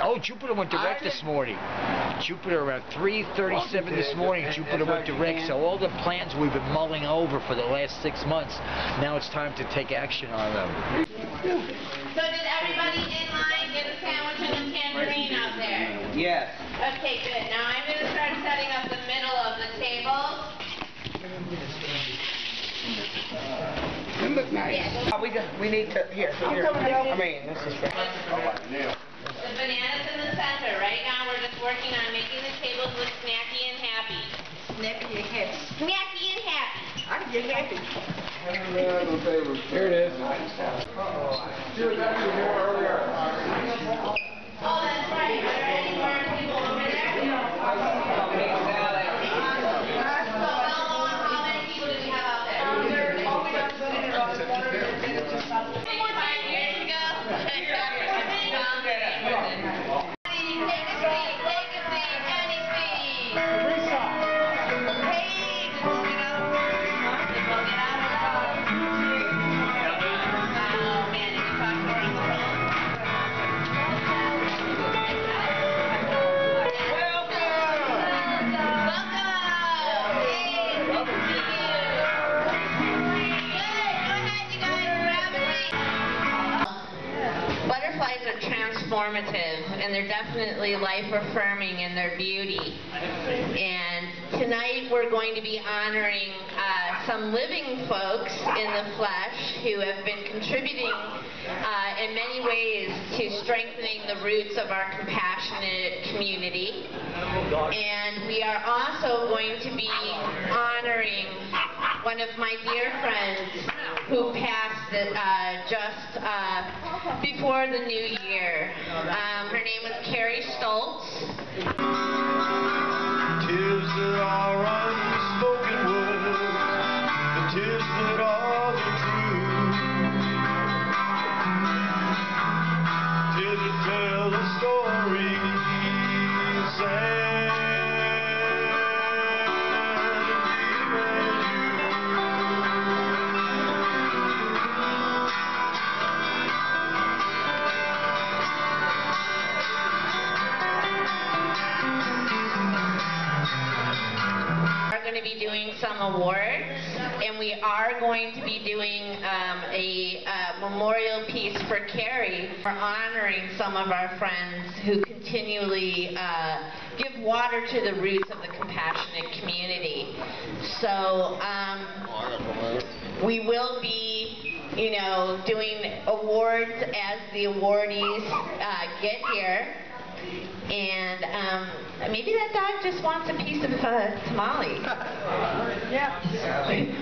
Oh, Jupiter went direct this morning. Jupiter around 3:37 this morning. Jupiter went direct. So all the plans we've been mulling over for the last 6 months, now it's time to take action on them. So did everybody in line get a sandwich and a tangerine out there? Yes. Okay, good. Now I'm going to start setting up the middle of the table. Look nice. Yeah. We need to, here. I mean, this is for... The bananas in the center. Right now we're just working on making the tables look snacky and happy. Snappy and happy. Snacky and happy. I can get happy. Here it is. Oh, that's right. Are there any more people over there? How many people do we have out there? 5 years ago? Take a seat, any seat. Hey, we'll get out of Oh, man, did you talk to her on the phone? Butterflies are transformative, and they're definitely life-affirming in their beauty. And tonight we're going to be honoring some living folks in the flesh who have been contributing in many ways to strengthening the roots of our compassionate community. And we are also going to be honoring one of my dear friends who passed just before the new year. Her name was KerriStoltz. Tears that are unspoken words, the tears that are the truth. Tears that tell the stories Going to be doing some awards, and we are going to be doing a memorial piece for Kerri. We're honoring some of our friends who continually give water to the roots of the compassionate community. So we will be, doing awards as the awardees get here. And maybe that dog just wants a piece of tamale. Yeah.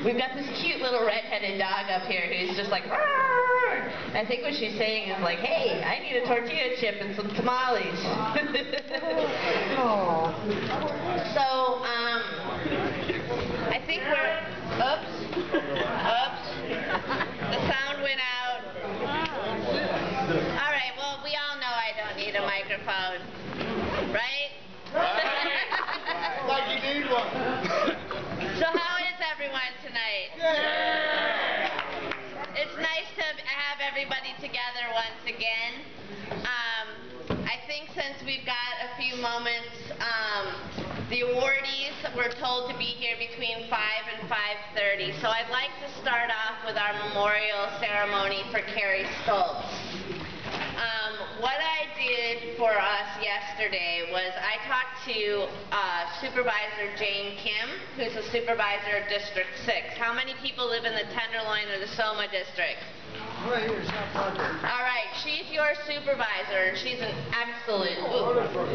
We've got this cute little red-headed dog up here who's just like, "Arr!" I think what she's saying is like, hey, I need a tortilla chip and some tamales. So, I think we're, oops, the sound went out. All right, well, we all know I don't need a microphone, right? Like you need one. So how is everyone tonight? It's nice to have everybody together once again. I think since we've got a few moments, the awardees were told to be here between 5 and 5:30. So I'd like to start off with our memorial ceremony for KerriStoltz. What I did for us yesterday was I talked to Supervisor Jane Kim, who's the supervisor of District 6. How many people live in the Tenderloin or the Soma District? Right here, South Parker. All right, she's your supervisor, and she's an excellent,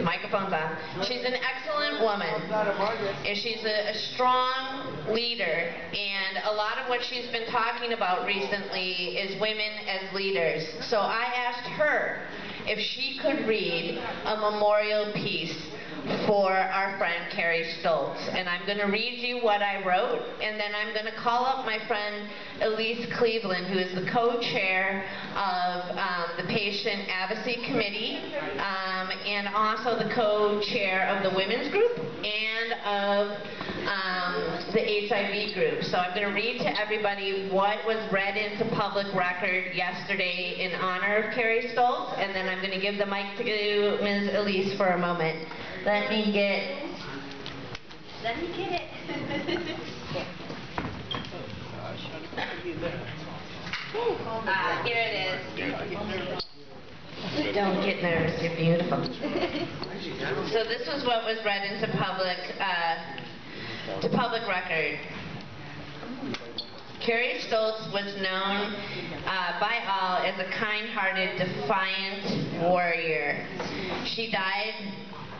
microphone's on. She's an excellent woman, and she's a strong leader, and a lot of what she's been talking about recently is women as leaders. So I asked her if she could read a memorial piece for our friend KerriStoltz. And I'm going to read you what I wrote, and then I'm going to call up my friend Elise Cleveland, who is the co-chair of the Patient Advocacy Committee, and also the co-chair of the Women's Group, and end of the HIV group. So I'm going to read to everybody what was read into public record yesterday in honor of Kerri Stoltz, and then I'm going to give the mic to Ms. Elise for a moment. Let me get it. Here it is. Don't get nervous, you're beautiful. So this was what was read into public record. Kerri Stoltz was known by all as a kind-hearted, defiant warrior. She died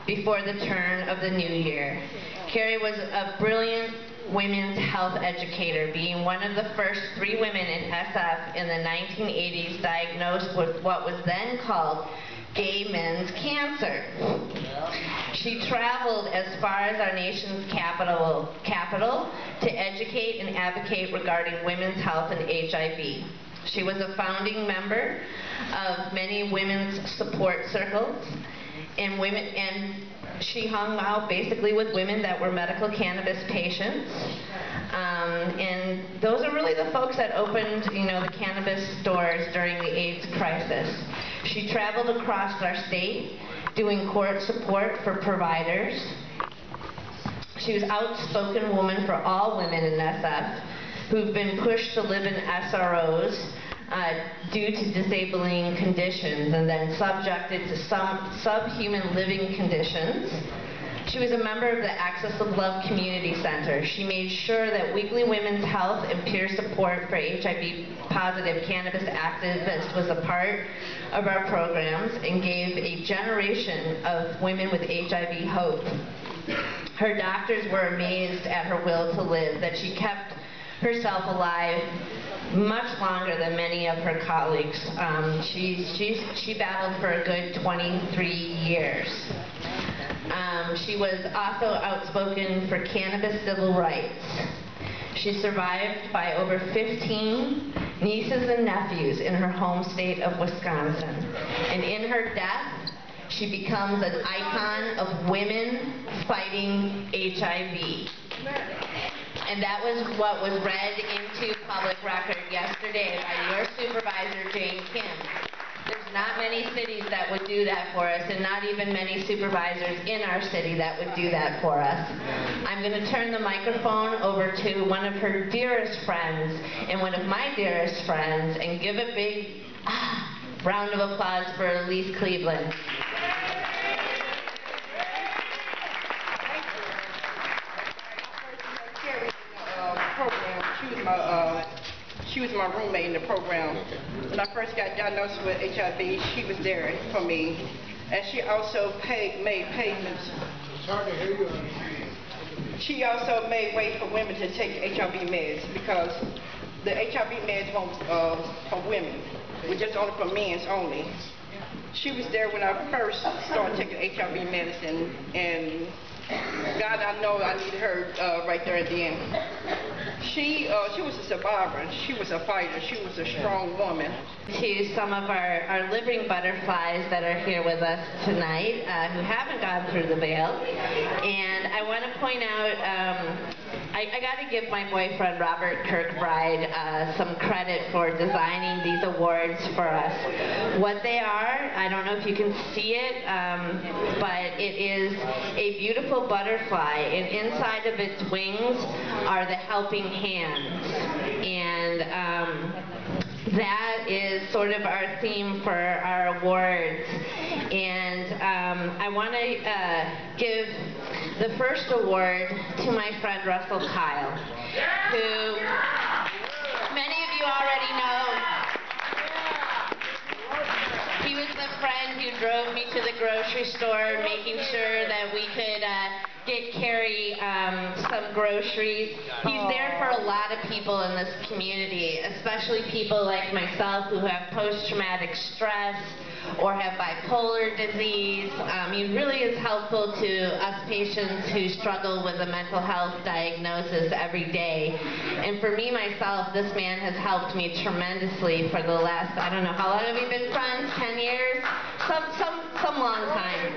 before the turn of the new year. Kerri was a brilliant women's health educator, being one of the first 3 women in SF in the 1980s diagnosed with what was then called gay men's cancer. She traveled as far as our nation's capital to educate and advocate regarding women's health and HIV. She was a founding member of many women's support circles, and she hung out basically with women that were medical cannabis patients. And those are really the folks that opened, the cannabis stores during the AIDS crisis. She traveled across our state doing court support for providers. She was an outspoken woman for all women in SF who've been pushed to live in SROs due to disabling conditions and then subjected to some subhuman living conditions. She was a member of the Access of Love Community Center. She made sure that weekly women's health and peer support for HIV-positive cannabis activists was a part of our programs and gave a generation of women with HIV hope. Her doctors were amazed at her will to live, that she kept herself alive much longer than many of her colleagues. She battled for a good 23 years. She was also outspoken for cannabis civil rights. She's survived by over 15 nieces and nephews in her home state of Wisconsin. And in her death, she becomes an icon of women fighting HIV. And that was what was read into public record yesterday by your supervisor, Jane Kim. There's not many cities that would do that for us, and not even many supervisors in our city that would do that for us. I'm going to turn the microphone over to one of her dearest friends and one of my dearest friends, and give a big round of applause for Elise Cleveland. She was my roommate in the program. When I first got diagnosed with HIV, she was there for me. And she also made payments. She also made way for women to take HIV meds, because the HIV meds weren't for women. It was just only for men only. She was there when I first started taking HIV medicine, and God, I know I needed her right there at the end. She was a survivor. She was a fighter. She was a strong woman. To some of our living butterflies that are here with us tonight who haven't gone through the veil. And I want to point out, I got to give my boyfriend Robert Kirkbride some credit for designing these awards for us. What they are, I don't know if you can see it, but it is a beautiful butterfly, and inside of its wings are the helping hands. And that is sort of our theme for our awards. And I want to give the first award to my friend Russell Kyle, who many of you already know. He was the friend who drove me to the grocery store, making sure that we could get Kerri some groceries. He's there for a lot of people in this community, especially people like myself who have post-traumatic stress or have bipolar disease. He really is helpful to us patients who struggle with a mental health diagnosis every day. And for me, myself, this man has helped me tremendously for the last, I don't know, how long have we been friends? 10 years? Some long time.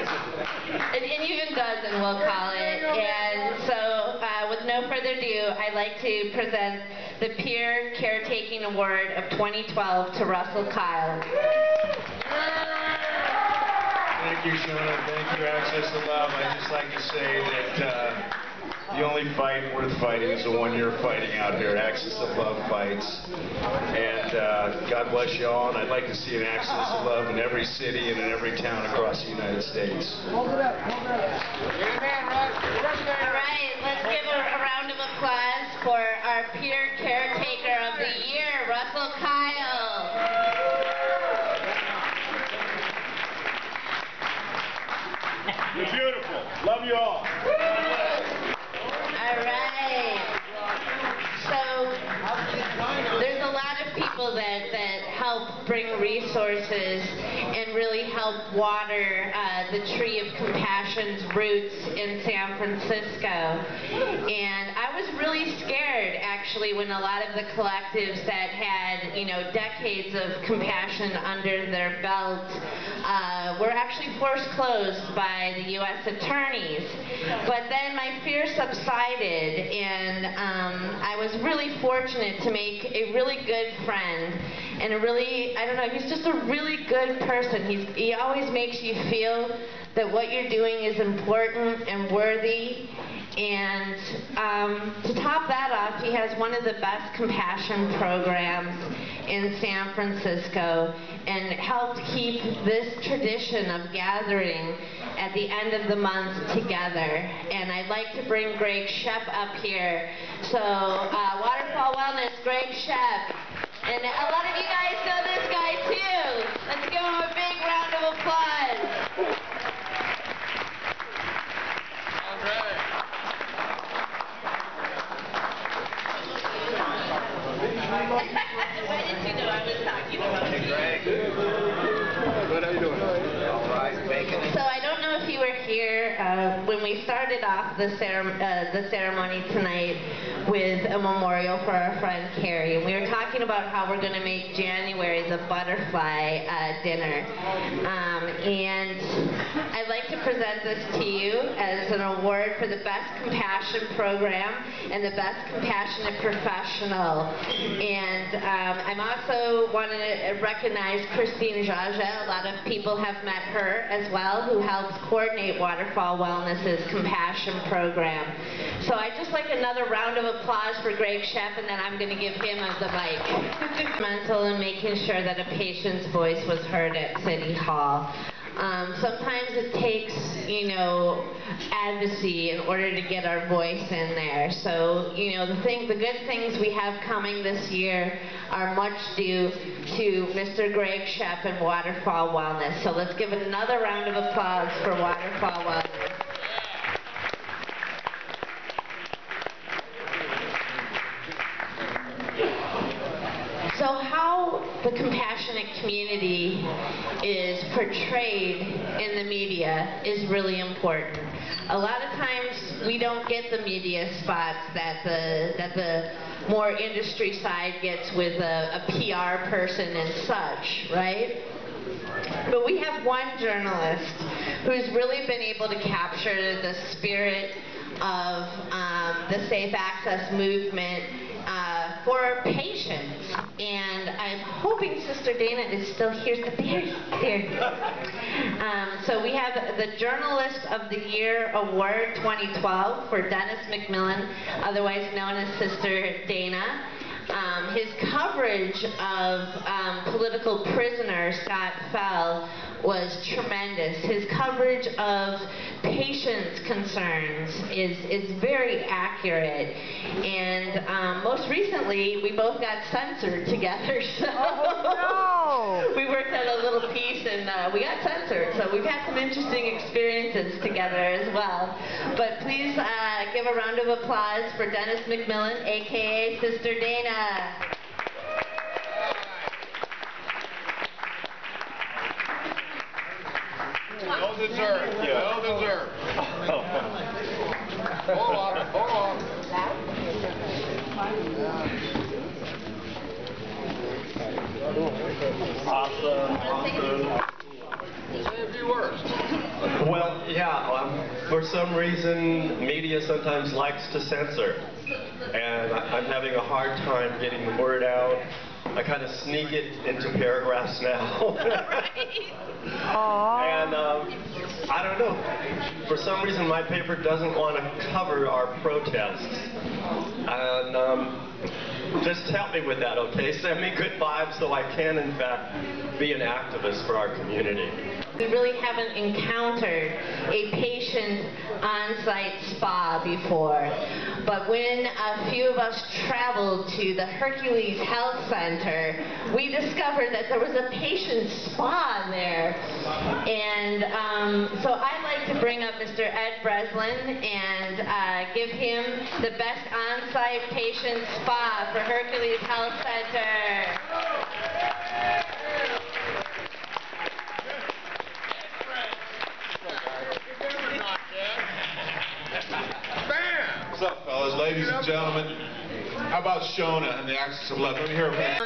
An even dozen, we'll call it. And so, with no further ado, I'd like to present the Peer Caretaking Award of 2012 to Russell Kyle. Thank you, Shona. Thank you, Access to Love. I'd just like to say that the only fight worth fighting is the one you're fighting out here. Access to Love fights. And God bless you all. And I'd like to see an Access to Love in every city and in every town across the United States. All right, let's give a round of applause for our Peer Caretaker of the Year, Russell Kyle. You're beautiful. Love you all. All right. So there's a lot of people that help bring resources and really help water the Tree of Compassion's roots in San Francisco. And I was really scared, actually, when a lot of the collectives that had, you know, decades of compassion under their belt were actually forced closed by the U.S. attorneys. But then my fear subsided, and I was really fortunate to make a really good friend and a really, I don't know, he's just a really good person. He always makes you feel that what you're doing is important and worthy. And to top that off, he has one of the best compassion programs in San Francisco and helped keep this tradition of gathering at the end of the month together. And I'd like to bring Greg Shep up here. So, Waterfall Wellness, Greg Shep. And a lot of you guys know this guy too. Let's give him a big round of applause. All right. Why didn't you know I was talking about you? Greg. Good, how you doing? All right, bacon. So I don't know if you were here when we started off the ceremony tonight with a memorial for our friend Kerri, and we were talking about how we're going to make January the butterfly dinner. And I'd like to present this to you as an award for the best compassion program and the best compassionate professional. And I'm also want to recognize Christine Jaja. A lot of people have met her as well, who helps coordinate Waterfall Wellness's compassion program. So I'd just like another round of applause for Greg Shep, and then I'm going to give him the mic. Mental in making sure that a patient's voice was heard at City Hall. Sometimes it takes, you know, advocacy in order to get our voice in there. So, you know, the good things we have coming this year are much due to Mr. Greg Shep and Waterfall Wellness. So let's give another round of applause for Waterfall Wellness. So how the compassionate community is portrayed in the media is really important. A lot of times we don't get the media spots that the more industry side gets with a PR person and such, right? But we have one journalist who's really been able to capture the spirit of the Safe Access movement for patients. And I'm hoping Sister Dana is still here. There. So we have the Journalist of the Year Award 2012 for Dennis McMillan, otherwise known as Sister Dana. His coverage of political prisoner Scott Fell was tremendous. His coverage of patients' concerns is very accurate. And most recently, we both got censored together. So we worked on a little piece and we got censored. So we've had some interesting experiences together as well. But please give a round of applause for Dennis McMillan, a.k.a. Sister Dana. Well deserved. Well deserved. Hold on. Awesome. Say a few words. Well, For some reason, media sometimes likes to censor, and I'm having a hard time getting the word out. I kind of sneak it into paragraphs now. And I don't know. For some reason, my paper doesn't want to cover our protests. And just help me with that, okay? Send me good vibes so I can, in fact, be an activist for our community. We really haven't encountered a patient on-site spa before, but when a few of us traveled to the Hercules Health Center, we discovered that there was a patient spa there. And so I'd like to bring up Mr. Ed Breslin and give him the best on-site patient spa for Hercules Health Center. What's up, fellas, ladies and gentlemen? How about Shona and the Axis of Love? Let me hear it.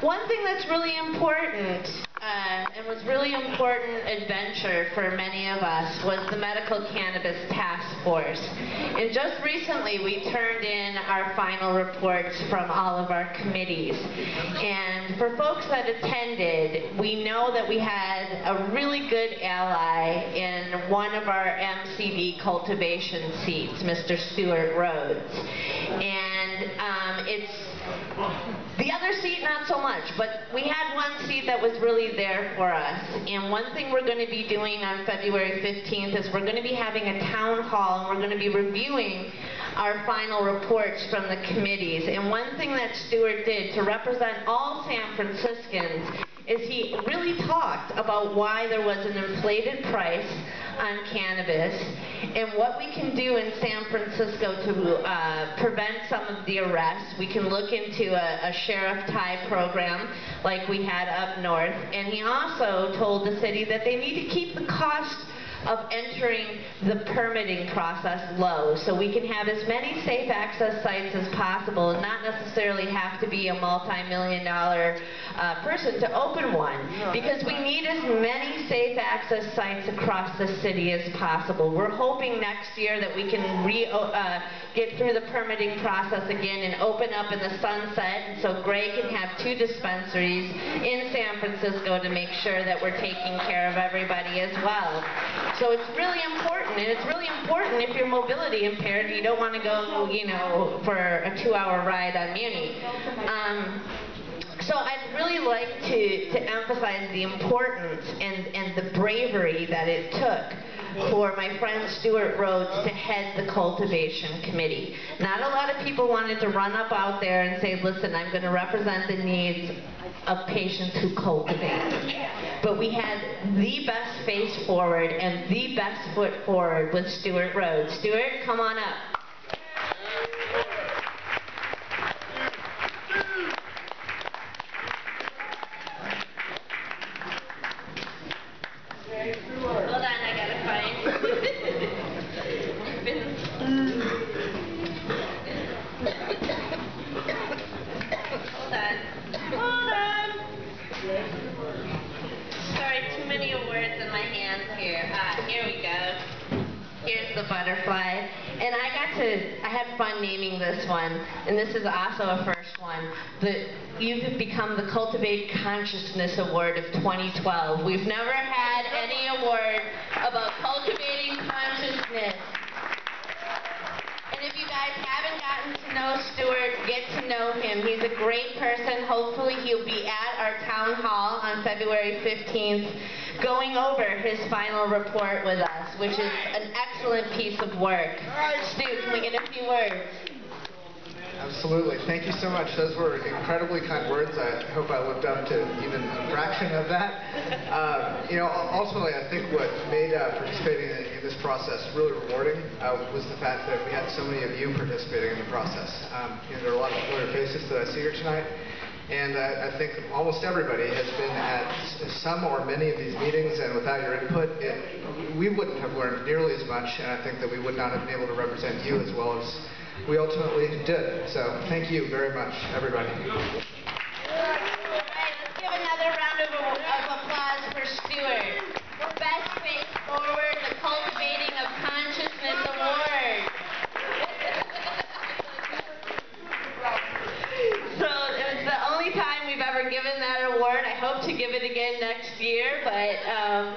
One thing that's really important, and was really important adventure for many of us, was the Medical Cannabis Task Force. And just recently we turned in our final reports from all of our committees. And for folks that attended, we know that we had a really good ally in one of our MCD cultivation seats, Mr. Stewart Rhodes. And it's the other seat, not so much, but we had one seat that was really there for us. And one thing we're going to be doing on February 15th is we're going to be having a town hall, and we're going to be reviewing our final reports from the committees. And one thing that Stewart did to represent all San Franciscans is he really talked about why there was an inflated price on cannabis and what we can do in San Francisco to prevent some of the arrests. We can look into a sheriff tie program like we had up north. And he also told the city that they need to keep the cost of entering the permitting process low, so we can have as many safe access sites as possible and not necessarily have to be a multi-million-dollar person to open one, because we need as many safe access sites across the city as possible. We're hoping next year that we can get through the permitting process again and open up in the Sunset, so Gray can have 2 dispensaries in San Francisco to make sure that we're taking care of everybody as well. So it's really important, and it's really important if you're mobility impaired and you don't want to go, you know, for a 2-hour ride on Muni. So I'd really like to emphasize the importance and the bravery that it took for my friend Stewart Rhodes to head the cultivation committee. Not a lot of people wanted to run up out there and say, listen, I'm going to represent the needs of patients who cultivate. But we had the best face forward and the best foot forward with Stewart Rhodes. Stewart, come on up. Hold on, I gotta find. Hold on. Sorry, too many words in my hands here. Here we go. Here's the butterfly. And I had fun naming this one, and this is also a first one. You've become the Cultivate Consciousness Award of 2012. We've never had any award about cultivating consciousness. And if you guys haven't gotten to know Stewart, get to know him. He's a great person. Hopefully he'll be at our town hall on February 15th going over his final report with us, which is an excellent piece of work. Stu, can we get a few words? Absolutely. Thank you so much. Those were incredibly kind words. I hope I lived up to even a fraction of that. Ultimately, I think what made participating in this process really rewarding was the fact that we had so many of you participating in the process. There are a lot of familiar faces that I see here tonight, and I think almost everybody has been at some or many of these meetings, and without your input, we wouldn't have learned nearly as much, and I think that we would not have been able to represent you as well as we ultimately did. So thank you very much, everybody. All right, let's give another round of applause for Stewart. Best face forward, the cultivation it again next year, but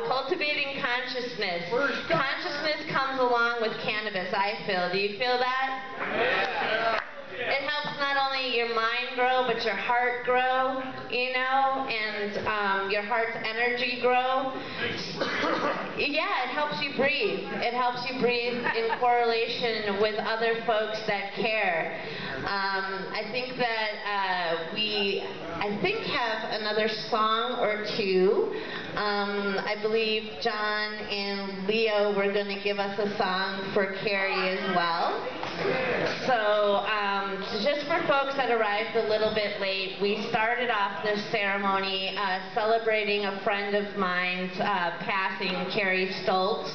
cultivating consciousness. Consciousness comes along with cannabis, I feel. Do you feel that? Yeah. It helps not only your mind grow, but your heart grow, you know, and your heart's energy grow. Yeah, it helps you breathe. It helps you breathe in correlation with other folks that care. I think that we have another song or two. I believe John and Leo were going to give us a song for Kerri as well. So just for folks that arrived a little bit late, we started off this ceremony celebrating a friend of mine's passing, KerriStoltz.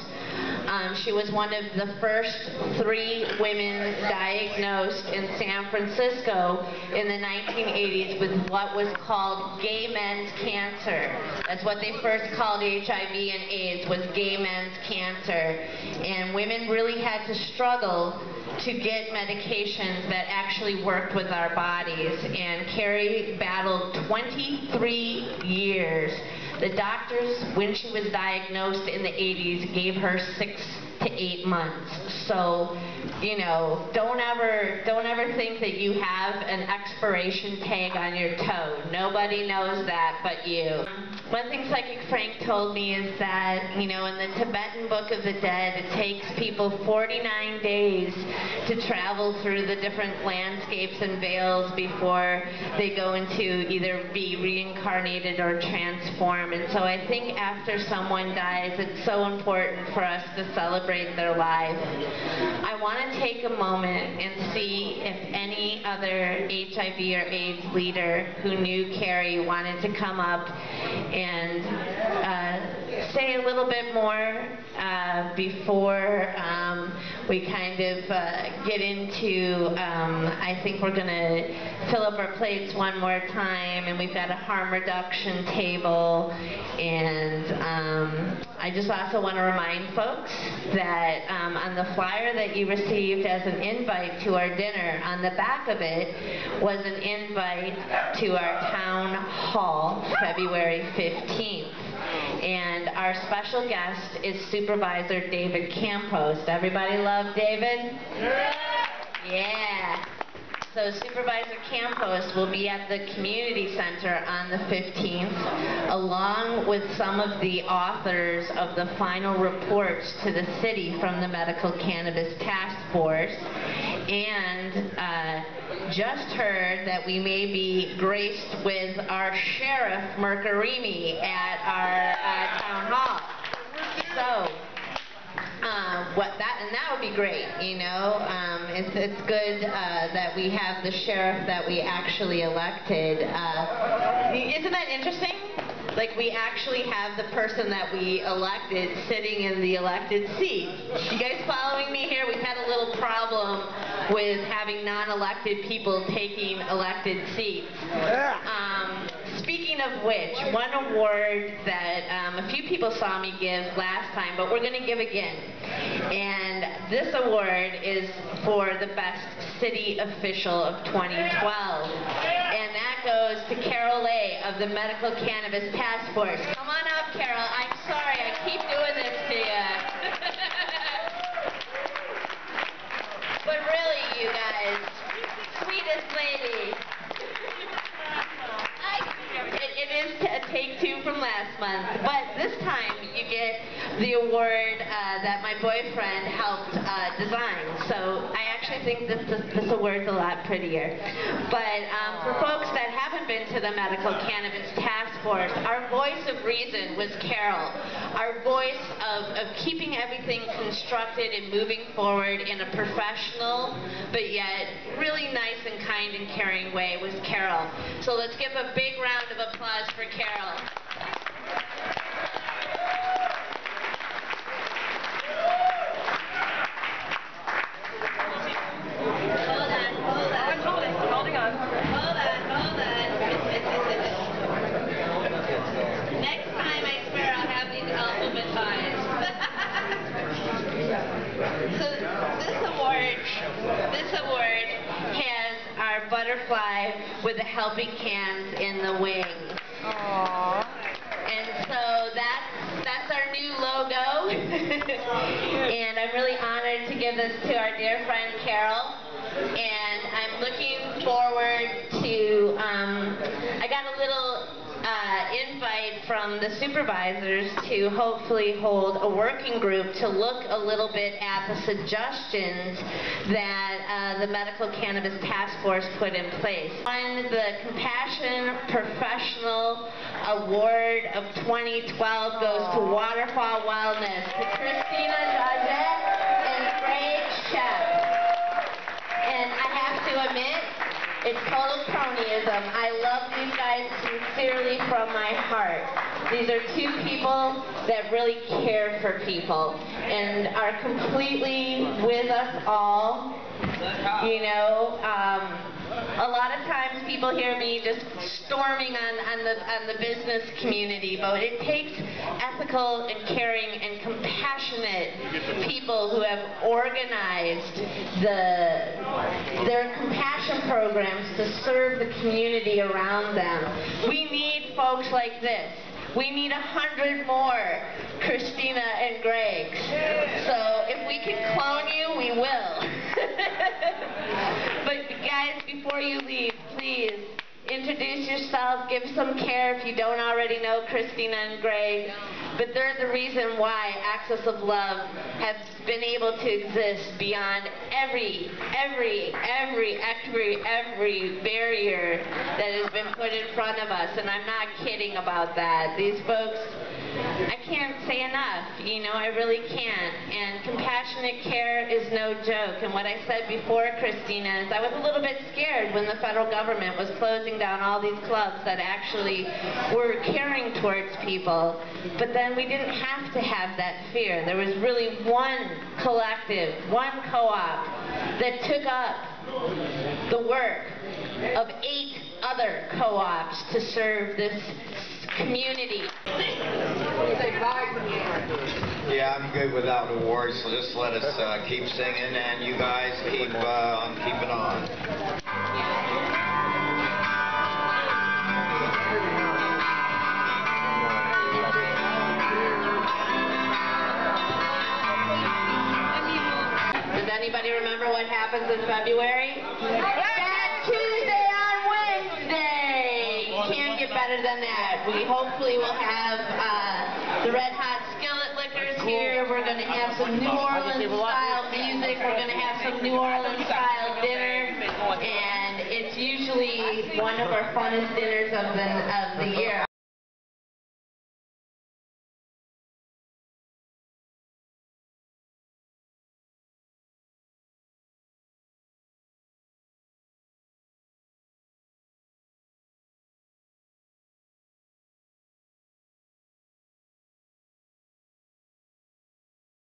She was one of the first 3 women diagnosed in San Francisco in the 1980s with what was called gay men's cancer. That's what they first called HIV and AIDS, was gay men's cancer. And women really had to struggle to get medications that actually worked with our bodies. And Kerri battled 23 years. The doctors, when she was diagnosed in the 80s, gave her 6 to 8 months. So, you know, don't ever think that you have an expiration tag on your toe. Nobody knows that but you. One thing Psychic Frank told me is that, you know, in the Tibetan Book of the Dead, it takes people 49 days to travel through the different landscapes and veils before they go into either be reincarnated or transformed. And so I think after someone dies, it's so important for us to celebrate their life. I want to take a moment and see if any other HIV or AIDS leader who knew Kerri wanted to come up and say a little bit more before we kind of get into, I think we're going to fill up our plates one more time, and we've got a harm reduction table, and I just also want to remind folks that on the flyer that you received as an invite to our dinner, on the back of it was an invite to our town hall, February 15th. And our special guest is Supervisor David Campos. Everybody love David? Yeah. So Supervisor Campos will be at the community center on the 15th, along with some of the authors of the final reports to the city from the Medical Cannabis Task Force. And just heard that we may be graced with our Sheriff Mercarimi at our town hall. So, that would be great, you know. It's good that we have the sheriff that we actually elected. Isn't that interesting? Like, we actually have the person that we elected sitting in the elected seat. You guys following me here? We've had a little problem with having non-elected people taking elected seats. Speaking of which, one award that a few people saw me give last time, but we're going to give again. And this award is for the best city official of 2012. And that goes to Carol A. of the Medical Cannabis Task Force. Come on up, Carol. I'm sorry I keep doing this to you. But really, you guys, sweetest lady. It is a take 2 from last month, but this time you get the award that my boyfriend helped design. So I actually think this award's a lot prettier. But for folks that haven't been to the Medical Cannabis Task Force, our voice of reason was Carol. Our voice of keeping everything constructed and moving forward in a professional, but yet really nice and kind and caring way was Carol. So let's give a big round of applause for Carol. Next time I swear I'll have these alphabetized. So this award has our butterfly with the helping hands in the wings. Aww. And I'm really honored to give this to our dear friend Carol. And I'm looking forward to, I got a little invite from the supervisors to hopefully hold a working group to look a little bit at the suggestions that the Medical Cannabis Task Force put in place. Won the Compassion Professional Award of 2012 goes to Waterfall Wellness, to Christina Dodgett and Greg Shep. And I have to admit, it's total cronyism. I love these guys sincerely from my heart. These are two people that really care for people and are completely with us all. You know, a lot of times people hear me just storming on the business community, but it takes ethical and caring and compassionate people who have organized their compassion programs to serve the community around them. We need folks like this. We need 100 more Christina and Gregs. So if we can clone you, we will. But guys, before you leave, please introduce yourself, give some care if you don't already know Christina and Greg. But they're the reason why Access of Love has been able to exist beyond every barrier that has been put in front of us. And I'm not kidding about that. These folks, I can't say enough, you know, I really can't. And compassionate care is no joke. And what I said before, Christina, is I was a little bit scared when the federal government was closing down all these clubs that actually were caring towards people. But then we didn't have to have that fear. There was really one collective, one co-op that took up the work of 8 other co-ops to serve this community. Yeah, I'm good without awards, so just let us keep singing and you guys keep on keeping on. Does anybody remember what happens in February? That Tuesday on Wednesday! You can't get better than that. We hopefully will have the Red Hot Skillet Liquors here. We're going to have some New Orleans style music. We're going to have some New Orleans style dinner. And it's usually one of our funnest dinners of the year.